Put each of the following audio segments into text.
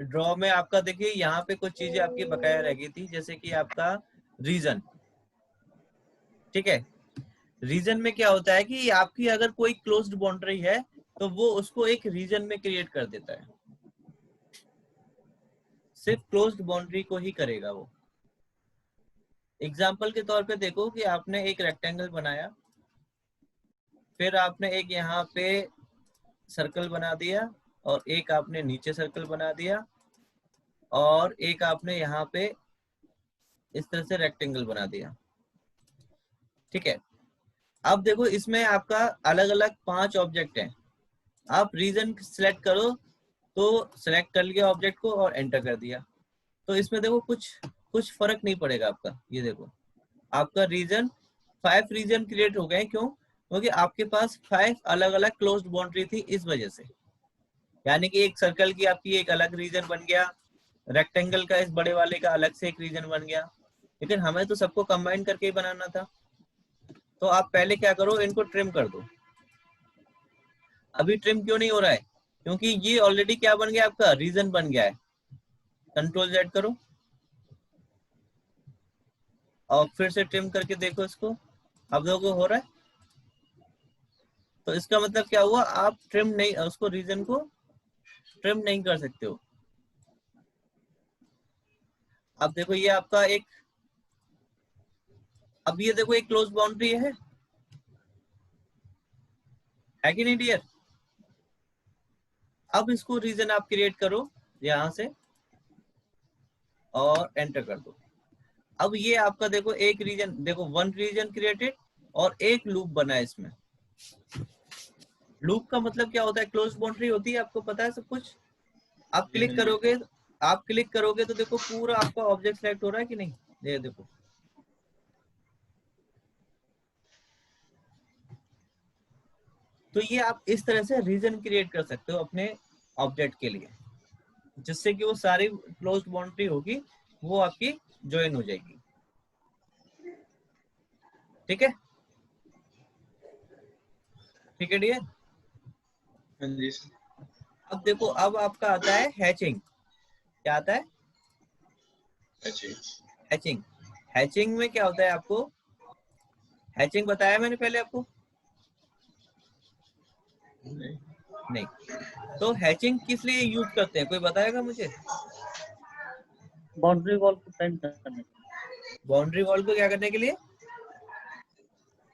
Draw में आपका देखिए यहाँ पे कुछ चीजें आपकी बकाया रह गई थी, जैसे कि आपका रीजन। ठीक है, रीजन में क्या होता है कि आपकी अगर कोई क्लोज्ड बाउंड्री है तो वो उसको एक रीजन में क्रिएट कर देता है, सिर्फ क्लोज्ड बाउंड्री को ही करेगा वो। एग्जाम्पल के तौर पे देखो कि आपने एक रेक्टेंगल बनाया, फिर आपने एक यहाँ पे सर्कल बना दिया, और एक आपने नीचे सर्कल बना दिया, और एक आपने यहाँ पे इस तरह से रेक्टेंगल बना दिया। ठीक है, अब देखो इसमें आपका अलग अलग 5 ऑब्जेक्ट हैं। आप रीजन सिलेक्ट करो तो सिलेक्ट कर लिया ऑब्जेक्ट को और एंटर कर दिया, तो इसमें देखो कुछ फर्क नहीं पड़ेगा आपका। ये देखो आपका रीजन 5 रीजन क्रिएट हो गए। क्यों? क्योंकि आपके पास 5 अलग अलग क्लोज्ड बाउंड्री थी, इस वजह से। यानी कि एक सर्कल की आपकी एक अलग रीजन बन गया, रेक्टेंगल का इस बड़े वाले का अलग से एक रीजन बन गया, लेकिन हमें तो सबको कंबाइन करके ही बनाना था। तो आप पहले क्या करो, इनको ट्रिम कर दो। अभी ट्रिम क्यों नहीं हो रहा है? क्योंकि ये ऑलरेडी क्या बन गया, आपका रीजन बन गया है। कंट्रोल Z करो और फिर से ट्रिम करके देखो इसको, अब देखो हो रहा है। तो इसका मतलब क्या हुआ, आप ट्रिम नहीं, उसको रीजन को ट्रिम नहीं कर सकते हो। अब देखो ये आपका एक, अब ये देखो एक क्लोज बाउंड्री है कि नहीं डियर? अब इसको रीजन आप क्रिएट करो यहां से और एंटर कर दो। अब ये आपका देखो एक रीजन, देखो 1 रीजन क्रिएटेड और एक लूप बना है इसमें। लूप का मतलब क्या होता है, क्लोज बाउंड्री होती है, आपको पता है सब कुछ। आप क्लिक करोगे, आप क्लिक करोगे तो देखो पूरा आपका ऑब्जेक्ट सेलेक्ट हो रहा है कि नहीं, ये देखो। तो ये आप इस तरह से रीजन क्रिएट कर सकते हो अपने ऑब्जेक्ट के लिए, जिससे कि वो सारी क्लोज्ड बाउंड्री होगी वो आपकी ज्वाइन हो जाएगी। ठीक है, ठीक है डियर। हाँ जी सर। अब देखो, अब आपका आता है हैचिंग। क्या आता है? हैचिंग। हैचिंग में क्या होता है आपको, हैचिंग बताया मैंने पहले आपको? नहीं। तो हैचिंग किस लिए यूज करते हैं, कोई बताएगा मुझे? बाउंड्री वॉल को पेंट करने के लिए। बाउंड्री वॉल को क्या करने के लिए?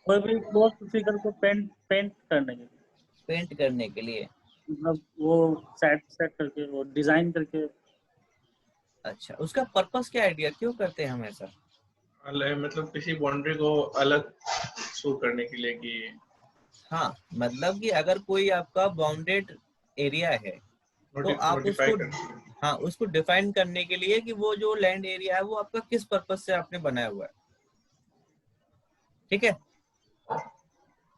कोई भी क्लोज फिगर को पेंट करने के लिए, पेंट करने के लिए। मतलब वो सेट करके, वो डिजाइन करके। अच्छा, उसका पर्पस क्या है डियर, क्यों करते हैं हम ऐसा? मतलब किसी बाउंड्री को अलग शो करने के लिए कि हाँ, मतलब कि अगर कोई आपका बाउंडेड एरिया है तो आप नोटिफाई उसको, करने। हाँ, उसको डिफाइन करने के लिए कि वो जो लैंड एरिया है वो आपका किस पर्पस से आपने बनाया हुआ है। ठीक है,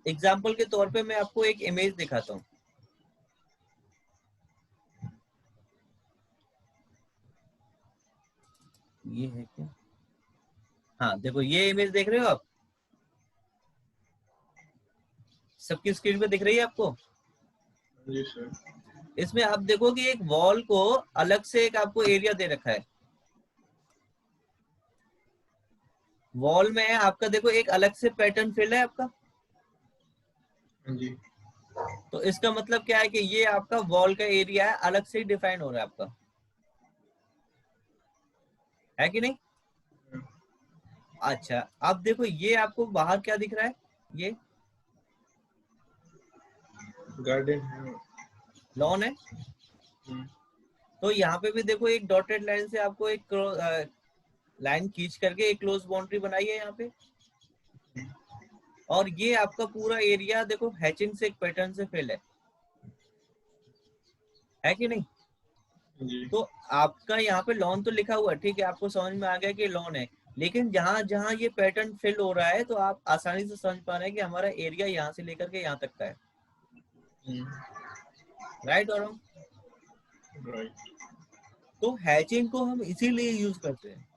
एग्जाम्पल के तौर पे मैं आपको एक इमेज दिखाता हूँ। ये है क्या? हाँ देखो, ये इमेज देख रहे हो आप, सबकी स्क्रीन पे दिख रही है आपको? जी सर। इसमें आप देखो कि एक वॉल को अलग से एक आपको एरिया दे रखा है। वॉल में आपका देखो एक अलग से पैटर्न फिल है आपका। जी। तो इसका मतलब क्या है कि ये आपका वॉल का एरिया है, अलग से ही डिफाइन हो रहा है आपका, है कि नहीं? अच्छा, अब देखो ये आपको बाहर क्या दिख रहा है, ये गार्डन है। लॉन है। तो यहाँ पे भी देखो एक डॉटेड लाइन से आपको एक लाइन खींच करके एक क्लोज बाउंड्री बनाई है यहाँ पे। और ये आपका पूरा एरिया देखो हैचिंग से एक पैटर्न से फिल है कि नहीं? जी। तो आपका यहाँ पे लॉन तो लिखा हुआ है, ठीक है, आपको समझ में आ गया कि लॉन है, लेकिन जहां जहां ये पैटर्न फिल हो रहा है तो आप आसानी से समझ पा रहे हैं कि हमारा एरिया यहाँ से लेकर के यहाँ तक का है। राइट और रॉन्ग? राइट। तो हैचिंग को हम इसीलिए यूज करते हैं।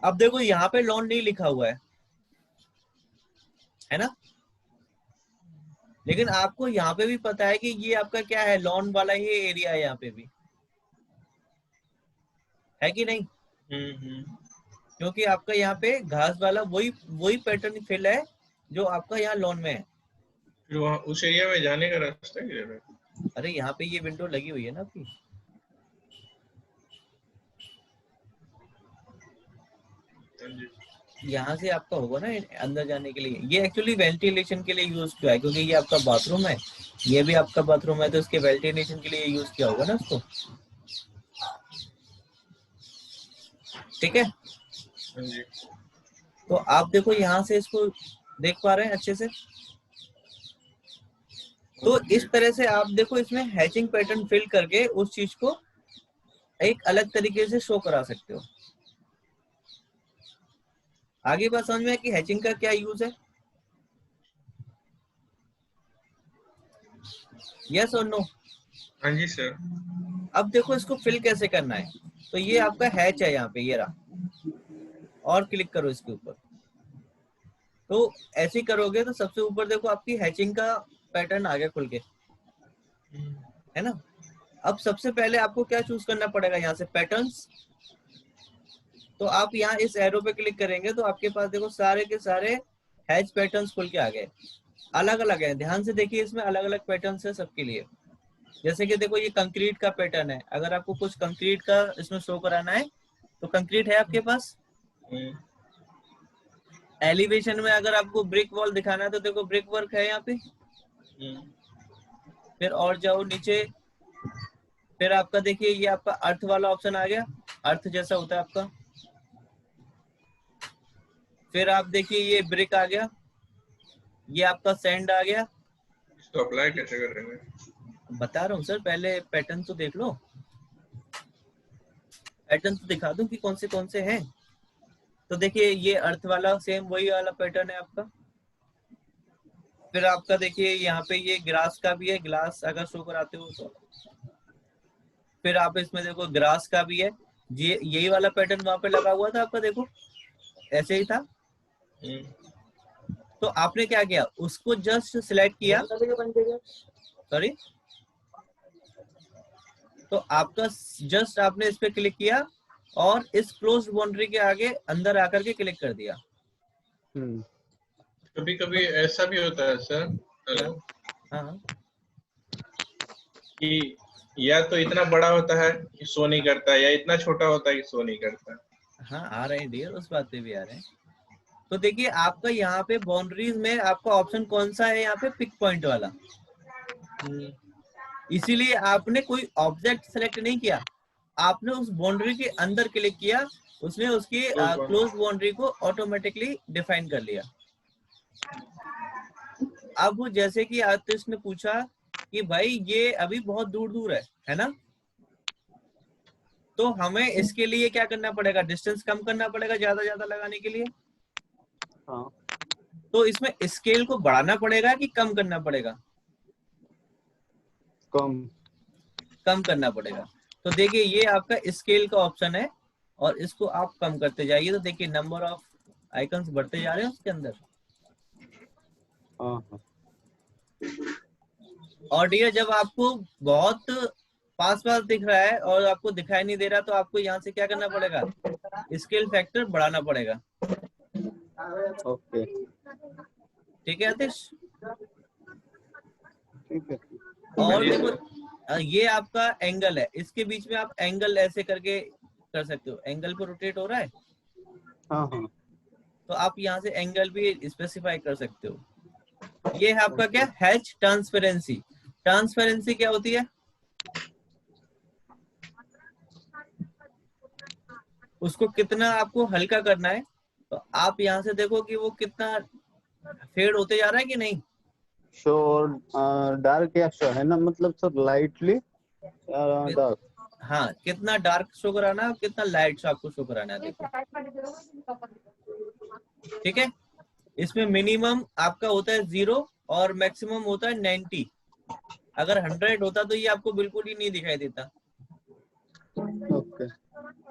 अब देखो यहाँ पे लॉन नहीं लिखा हुआ है ना? लेकिन आपको यहाँ पे भी पता है कि ये आपका क्या है, लॉन वाला ये एरिया है, यहाँ पे भी है कि नहीं, क्योंकि आपका यहाँ पे घास वाला वही वही पैटर्न फिल है जो आपका यहाँ लॉन में है। फिर वहाँ उस एरिया में जाने का रास्ता किधर है? अरे यहाँ पे ये विंडो लगी हुई है ना आपकी, हाँ जी। यहाँ से आपका होगा ना अंदर जाने के लिए। ये एक्चुअली वेंटिलेशन के लिए यूज किया है, क्योंकि ये आपका बाथरूम है, ये भी आपका बाथरूम है, तो इसके वेंटिलेशन के लिए यूज किया होगा ना उसको। ठीक है, हाँ जी। तो आप देखो यहाँ से इसको देख पा रहे हैं अच्छे से। तो इस तरह से आप देखो इसमें हैचिंग पैटर्न फिल करके उस चीज को एक अलग तरीके से शो करा सकते हो। आगे बात समझ में है कि हैचिंग का क्या यूज है? यस और नो? हाँ जी सर। अब देखो इसको फिल कैसे करना है। तो ये आपका हैच है यहाँ पे, ये रहा, और क्लिक करो इसके ऊपर। तो ऐसे ही करोगे तो सबसे ऊपर देखो आपकी हैचिंग का पैटर्न आ गया खुल के, है ना। अब सबसे पहले आपको क्या चूज करना पड़ेगा, यहाँ से पैटर्न्स। तो आप यहाँ इस एरो पे क्लिक करेंगे तो आपके पास देखो सारे के सारे हैच पैटर्न्स खुल के आ गए। अलग अलग है, ध्यान से देखिए, इसमें अलग अलग पैटर्न्स है सबके लिए। जैसे कि देखो ये कंक्रीट का पैटर्न है, अगर आपको कुछ कंक्रीट का इसमें शो कराना है तो कंक्रीट है आपके पास। एलिवेशन में अगर आपको ब्रिक वॉल दिखाना है तो देखो ब्रिक वर्क है यहाँ पे। फिर और जाओ नीचे, फिर आपका देखिए ये आपका अर्थ वाला ऑप्शन आ गया, अर्थ जैसा होता है आपका। फिर आप देखिए ये ब्रिक आ गया, ये आपका सैंड आ गया। इसको अप्लाई कैसे करेंगे? बता रहा हूँ सर, पहले पैटर्न तो देख लो, पैटर्न तो दिखा दूं कि कौन से हैं। तो देखिए ये अर्थ वाला सेम वही वाला पैटर्न है आपका। फिर आपका देखिए यहाँ पे ये ग्रास का भी है, ग्लास अगर शो कराते हो तो। फिर आप इसमें देखो ग्रास का भी है, ये यही वाला पैटर्न वहां पे लगा हुआ था आपका, देखो ऐसे ही था। तो आपने क्या किया, उसको जस्ट सिलेक्ट किया, सॉरी, तो आपका जस्ट आपने इस पे क्लिक किया और इस क्लोज्ड बाउंड्री के आगे अंदर आकर के क्लिक कर दिया। कभी कभी ऐसा भी होता है सर, हेलो, हाँ, कि या तो इतना बड़ा होता है कि शो नहीं करता है, या इतना छोटा होता है कि शो नहीं करता है। हाँ आ रहे हैं डियर, उस बात पे भी आ रहे हैं। तो देखिए आपका यहाँ पे बाउंड्रीज में आपका ऑप्शन कौन सा है, यहाँ पे पिक पॉइंट वाला। इसीलिए आपने कोई ऑब्जेक्ट सेलेक्ट नहीं किया, आपने उस बाउंड्री के अंदर क्लिक किया, उसने उसकी क्लोज बाउंड्री को ऑटोमेटिकली डिफाइन कर लिया। अब जैसे कि आतिश ने पूछा कि भाई ये अभी बहुत दूर दूर है ना, तो हमें इसके लिए क्या करना पड़ेगा, डिस्टेंस कम करना पड़ेगा ज्यादा ज्यादा लगाने के लिए। हाँ। तो इसमें स्केल को बढ़ाना पड़ेगा कि कम करना पड़ेगा? कम करना पड़ेगा। तो देखिए ये आपका स्केल का ऑप्शन है और इसको आप कम करते जाइए, तो देखिए नंबर ऑफ आइकन्स बढ़ते जा रहे हैं उसके अंदर। और डियर जब आपको बहुत पास पास दिख रहा है और आपको दिखाई नहीं दे रहा, तो आपको यहाँ से क्या करना पड़ेगा, स्केल फैक्टर बढ़ाना पड़ेगा। ओके, ठीक है आतिश? ठीक है। और देखो ये आपका एंगल है, इसके बीच में आप एंगल ऐसे करके कर सकते हो, एंगल पर रोटेट हो रहा है, हाँ हाँ, तो आप यहाँ से एंगल भी स्पेसिफाई कर सकते हो। ये है आपका क्या, हैच ट्रांसपेरेंसी। ट्रांसपेरेंसी क्या होती है, उसको कितना आपको हल्का करना है। तो आप यहाँ से देखो कि वो कितना फेड होते जा रहा है कि नहीं। शो डार्क या शो है ना, मतलब सर लाइटली डार्क। हाँ, कितना डार्क शो कराना है, कितना लाइट शो आपको शो कराना है, देखो। ठीक है, इसमें मिनिमम आपका होता है 0 और मैक्सिमम होता है 90। अगर 100 होता तो ये आपको बिल्कुल ही नहीं दिखाई देता। ओके,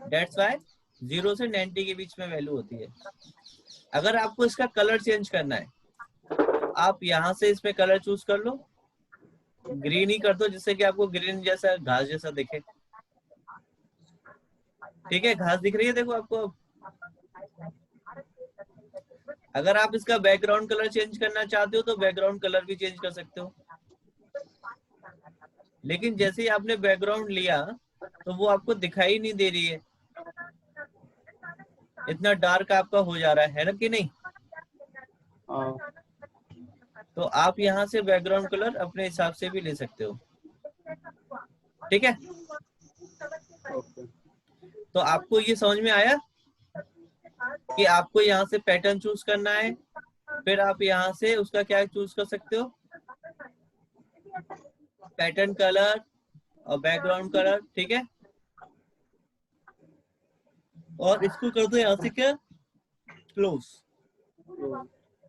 That's why 0 से 90 के बीच में वैल्यू होती है। अगर आपको इसका कलर चेंज करना है आप यहाँ से इसमें कलर चूज कर लो, ग्रीन ही कर दो जिससे कि आपको ग्रीन जैसा घास जैसा दिखे। ठीक है, घास दिख रही है देखो आपको अब। अगर आप इसका बैकग्राउंड कलर चेंज करना चाहते हो तो बैकग्राउंड कलर भी चेंज कर सकते हो, लेकिन जैसे ही आपने बैकग्राउंड लिया तो वो आपको दिखाई नहीं दे रही है, इतना डार्क आपका हो जा रहा है ना कि नहीं। हाँ, तो आप यहाँ से बैकग्राउंड कलर अपने हिसाब से भी ले सकते हो। ठीक है, ओके। तो आपको ये समझ में आया कि आपको यहाँ से पैटर्न चूज करना है, फिर आप यहाँ से उसका क्या चूज कर सकते हो, पैटर्न कलर और बैकग्राउंड कलर। ठीक है, और इसको कर दो यहाँ से क्या, क्लोज।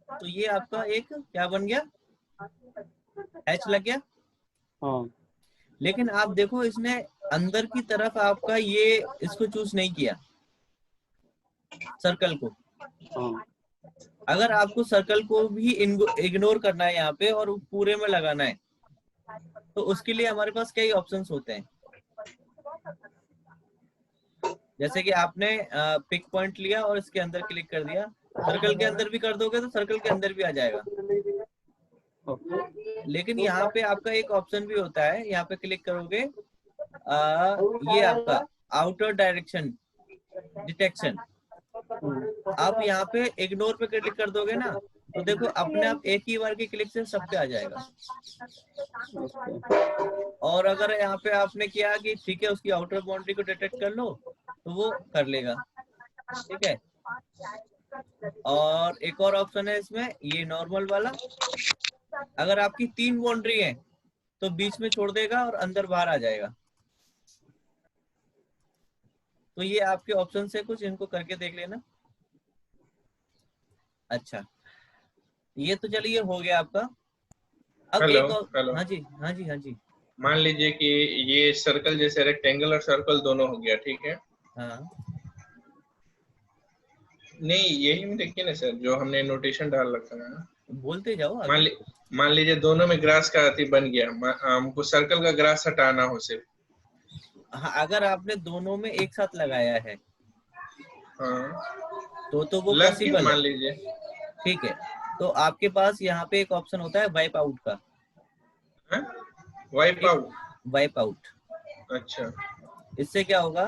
तो ये आपका एक क्या बन गया, हैच लग गया। हाँ, लेकिन आप देखो इसने अंदर की तरफ आपका ये इसको चूज नहीं किया, सर्कल को। हाँ, अगर आपको सर्कल को भी इग्नोर करना है यहाँ पे और पूरे में लगाना है तो उसके लिए हमारे पास कई ऑप्शंस होते हैं। जैसे कि आपने पिक पॉइंट लिया और इसके अंदर क्लिक कर दिया, सर्कल के अंदर भी कर दोगे तो सर्कल के अंदर भी आ जाएगा। ओके। लेकिन यहाँ पे आपका एक ऑप्शन भी होता है, यहाँ पे क्लिक करोगे ये आपका आउटर डायरेक्शन डिटेक्शन, आप यहाँ पे इग्नोर पे क्लिक कर दोगे ना तो देखो अपने आप एक ही बार की क्लिक से सब पे आ जाएगा। और अगर यहाँ पे आपने किया कि ठीक है उसकी आउटर बाउंड्री को डिटेक्ट कर लो तो वो कर लेगा। ठीक है, और एक और ऑप्शन है इसमें ये नॉर्मल वाला, अगर आपकी 3 बाउंड्री है तो बीच में छोड़ देगा और अंदर बाहर आ जाएगा। तो ये आपके ऑप्शन है कुछ, इनको करके देख लेना। अच्छा, ये तो चलिए हो गया आपका। अब हेलो एक और, हेलो, हाँ जी हाँ जी हाँ जी, मान लीजिए कि ये सर्कल जैसे रेक्टेंगल और सर्कल दोनों हो गया, ठीक है। हाँ नहीं, यही में देखिए ना सर, जो हमने नोटेशन डाल रखा है ना। बोलते जाओ आगे। मान लीजिए दोनों में ग्रास का अति बन गया, हमको सर्कल का ग्रास हटाना हो सिर्फ। हाँ, अगर आपने दोनों में एक साथ लगाया है हाँ, तो वो लग गया पॉसिबल है। मान लीजिए। ठीक है, तो आपके पास यहाँ पे एक ऑप्शन होता है वाइप आउट का। Wipe out. वाइप आउट, अच्छा, इससे क्या होगा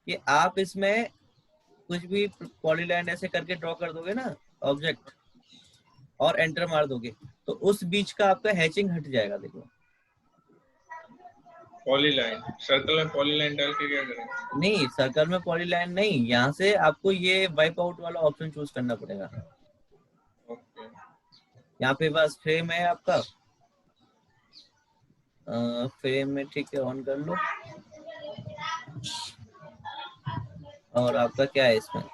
कि आप इसमें कुछ भी पॉलीलाइन ऐसे करके ड्रॉ कर दोगे ना ऑब्जेक्ट और एंटर मार दोगे तो उस बीच का आपका हैचिंग हट जाएगा। देखो पॉलीलाइन, सर्कल में पॉलीलाइन डाल के क्या करें? नहीं, सर्कल में पॉलीलाइन नहीं, यहाँ से आपको ये वाइप आउट वाला ऑप्शन चूज करना पड़ेगा। ओके, यहाँ पे बस फ्रेम है आपका, फ्रेम में ठीक है ऑन कर लो। और आपका क्या है इसमें,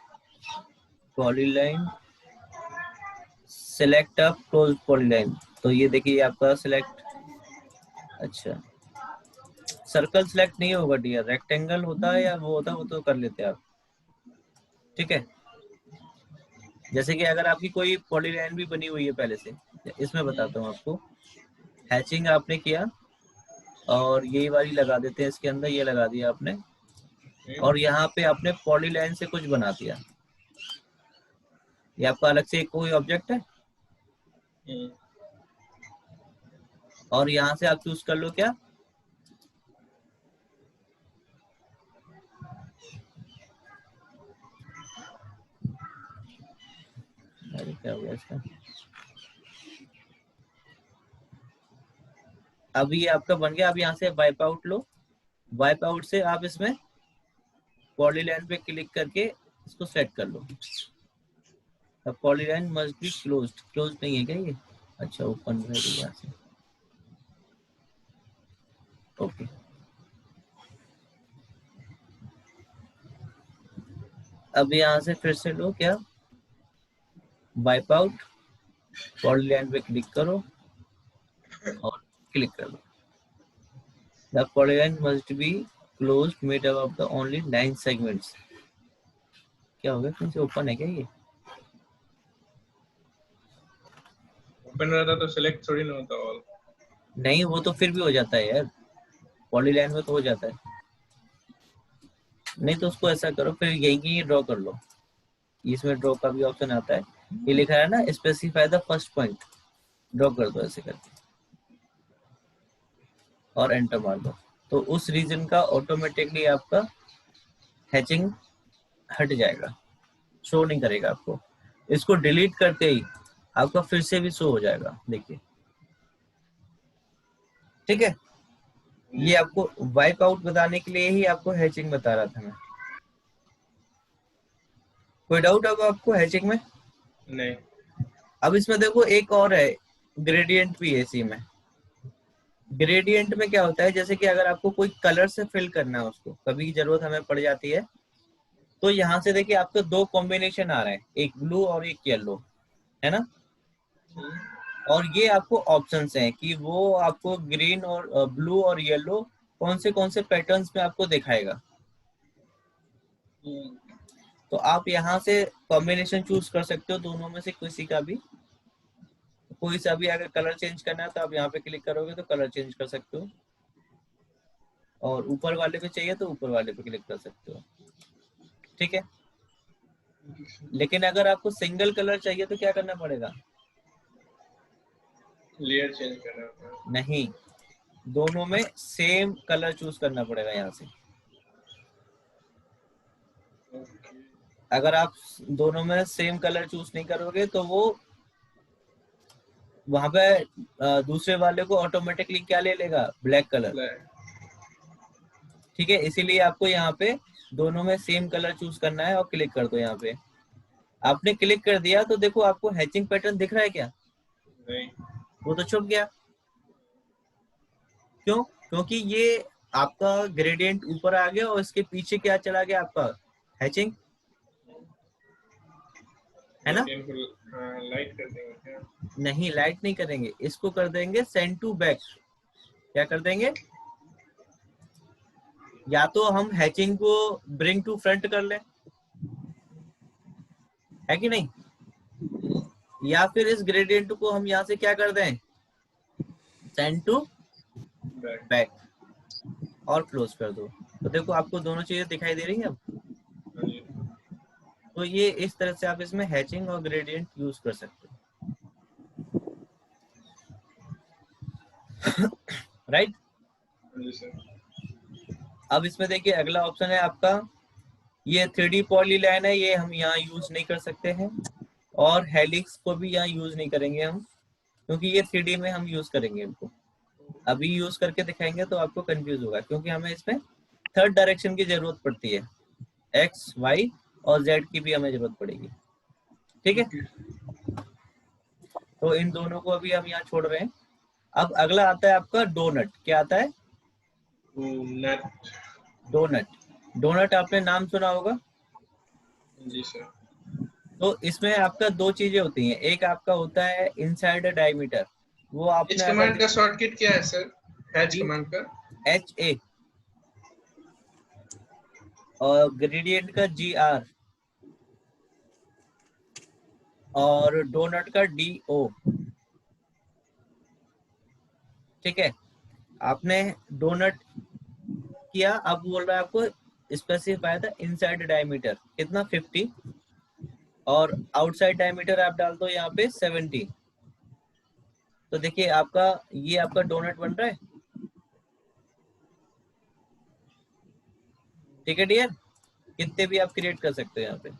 polyline select a close polyline, तो ये देखिए आपका सिलेक्ट। अच्छा, सर्कल सिलेक्ट नहीं होगा डियर, रेक्टेंगल होता है या वो होता है वो तो कर लेते हैं आप। ठीक है, जैसे कि अगर आपकी कोई पॉलीलाइन भी बनी हुई है पहले से, इसमें बताता हूँ आपको। हैचिंग आपने किया और यही वाली लगा देते हैं इसके अंदर, ये लगा दिया आपने और यहाँ पे आपने पॉलीलाइन से कुछ बना दिया। ये आपका अलग से कोई ऑब्जेक्ट है और यहाँ से आप चूज कर लो क्या, अरे क्या हो गया इसका। अब ये आपका बन गया। अब यहाँ से वाइप आउट लो, वाइप आउट से आप इसमें पॉलीलाइन पे क्लिक करके इसको सेट कर लो। अब polyline must be closed, close नहीं है क्या ये, अच्छा ओपन रहेगी यहाँ से। ओके, अब यहाँ से फिर से लो क्या, वाइप आउट, पॉलीलाइन पे क्लिक करो और क्लिक कर लो। The polyline must be closed made up of the only 9 segments. क्या हो गया, कहीं से ओपन है क्या ये, ओपन रहता तो सिलेक्ट थोड़ी ना होता ऑल। नहीं, वो तो फिर भी हो जाता है यार, पॉलीलाइन में तो हो जाता है। नहीं तो उसको ऐसा करो, फिर यही ड्रॉ कर लो, इसमें ड्रॉ का भी ऑप्शन आता है, ये लिखा है ना specify the first point, draw कर दो ऐसे करके और एंटर मार दो, तो उस रीजन का ऑटोमेटिकली आपका हैचिंग हट जाएगा, शो नहीं करेगा आपको। इसको डिलीट करते ही आपका फिर से भी शो हो जाएगा, देखिए। ठीक है, ये आपको वाइप आउट बताने के लिए ही आपको हैचिंग बता रहा था मैं। कोई डाउट होगा आपको हैचिंग में? नहीं। अब इसमें देखो एक और है, ग्रेडियंट भी है इसी में। ग्रेडियंट में क्या होता है, जैसे कि अगर आपको कोई कलर से फिल करना है, उसको कभी जरूरत हमें पड़ जाती है, तो यहाँ से देखिए आपको दो कॉम्बिनेशन आ रहे हैं, एक ब्लू और एक येलो, है ना। और ये आपको ऑप्शंस हैं कि वो आपको ग्रीन और ब्लू और येलो कौन से पैटर्न्स में आपको दिखाएगा। तो आप यहाँ से कॉम्बिनेशन चूज कर सकते हो दोनों में से किसी का भी, कोई सा भी। अगर कलर चेंज करना है तो आप यहाँ पे क्लिक करोगे तो कलर चेंज कर सकते हो, और ऊपर वाले पे चाहिए तो ऊपर वाले पे क्लिक कर सकते हो। ठीक है, लेकिन अगर आपको सिंगल कलर चाहिए तो क्या करना पड़ेगा? लेयर चेंज करना होता है। नहीं, दोनों में सेम कलर चूज करना पड़ेगा यहाँ से। अगर आप दोनों में सेम कलर चूज नहीं करोगे तो वो वहां पे दूसरे वाले को ऑटोमेटिकली क्या ले लेगा? Black colour. ठीक है, इसीलिए आपको यहाँ पे दोनों में सेम कलर चूज करना है और क्लिक कर दो। यहाँ पे आपने क्लिक कर दिया तो देखो आपको हैचिंग पैटर्न दिख रहा है क्या? नहीं। वो तो छुप गया। क्यों? क्योंकि ये आपका ग्रेडियंट ऊपर आ गया और इसके पीछे क्या चला गया? आपका हैचिंग, है ना। लाइट कर देंगे क्या? नहीं, लाइट नहीं करेंगे, इसको कर देंगे सेंड टू बैक। क्या कर देंगे? या तो हम हैचिंग को ब्रिंग टू फ्रंट कर लें, है कि नहीं, या फिर इस ग्रेडियंट को हम यहाँ से क्या कर दें? सेंड टू बैक और क्लोज कर दो। तो देखो आपको दोनों चीजें दिखाई दे रही हैं अब। तो ये इस तरह से आप इसमें हैचिंग और ग्रेडियंट यूज कर सकते हो। राइट। अब इसमें देखिए अगला ऑप्शन है आपका, ये 3D पॉलीलाइन है, ये हम यहाँ यूज नहीं कर सकते हैं, और हेलिक्स को भी यहाँ यूज नहीं करेंगे हम, क्योंकि ये 3D में हम यूज करेंगे इनको। अभी यूज करके दिखाएंगे तो आपको कंफ्यूज होगा, क्योंकि हमें इसमें थर्ड डायरेक्शन की जरूरत पड़ती है, एक्स, वाई और जेड की भी हमें जरूरत पड़ेगी। ठीक है, तो इन दोनों को अभी हम यहाँ छोड़ रहे हैं। अब अगला आता है आपका डोनट। क्या आता है? नट। डोनट। डोनट आपने नाम सुना होगा। जी सर। तो इसमें आपका दो चीजें होती हैं, एक आपका होता है इनसाइड डायमीटर, वो इस आपने अगर कमांड का शॉर्टकट क्या है सर? हैच कमांड का HA और ग्रेडियंट का GR और डोनट का DO। ठीक है, आपने डोनट किया, अब बोल रहा है आपको स्पेसिफाई था इनसाइड डायमीटर कितना, 50, और आउटसाइड डायमीटर आप डाल दो यहाँ पे 70। तो देखिए आपका ये आपका डोनट बन रहा है। ठीक है डियर, कितने भी आप क्रिएट कर सकते हो यहाँ पे।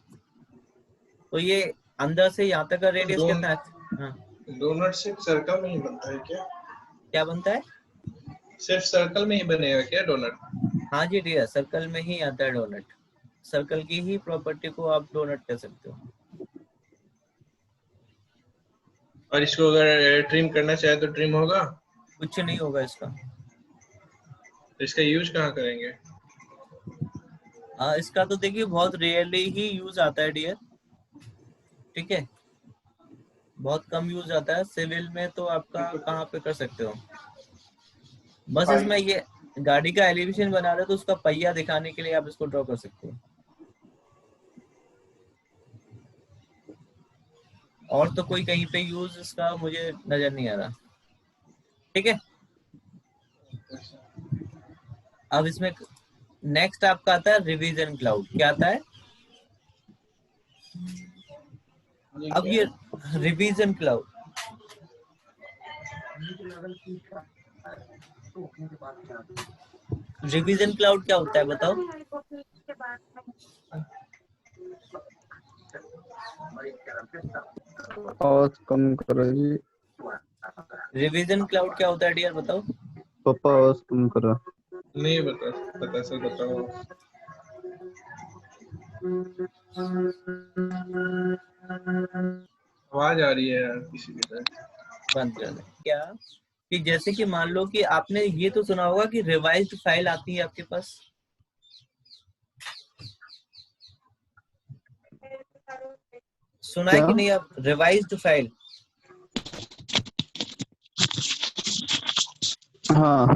तो ये अंदर से यहाँ तक का रेडियस कितना है? हाँ, डोनट सिर्फ सर्कल में ही बनता है क्या? क्या बनता है? सिर्फ सर्कल में ही बनेगा क्या डोनट? हाँ जी डियर, सर्कल में ही आता है डोनट। सर्कल की ही प्रॉपर्टी को आप डोनट कह सकते हो। और इसको अगर ट्रिम करना चाहे तो ट्रिम होगा? कुछ नहीं होगा इसका। तो इसका यूज कहाँ करेंगे? इसका तो देखिए बहुत रेयरली ही यूज आता है डियर। ठीक है, बहुत कम यूज आता है। सिविल में तो आपका कहाँ पे कर सकते हो, बस इसमें ये गाड़ी का एलिवेशन बना रहे हो तो उसका पहिया दिखाने के लिए आप इसको ड्रॉ कर सकते हो। और तो कोई कहीं पे यूज इसका मुझे नजर नहीं आ रहा। ठीक है, अब इसमें नेक्स्ट आपका आता है रिवीजन क्लाउड। क्या आता है? अब ये रिवीजन क्लाउड, रिवीजन क्लाउड क्या होता है बताओ? आवाज कम करो जी। रिवीजन क्लाउड क्या होता है डियर बताओ? पापा आवाज कम करो। नहीं बता पता सर, बताओ। आवाज आ रही है यार किसी की तरफ। बंद कर दें क्या? कि जैसे कि मान लो कि आपने ये तो सुना होगा कि रिवाइज्ड फाइल आती है आपके पास। सुना है क्या? कि नहीं आप? रिवाइज्ड फाइल, हाँ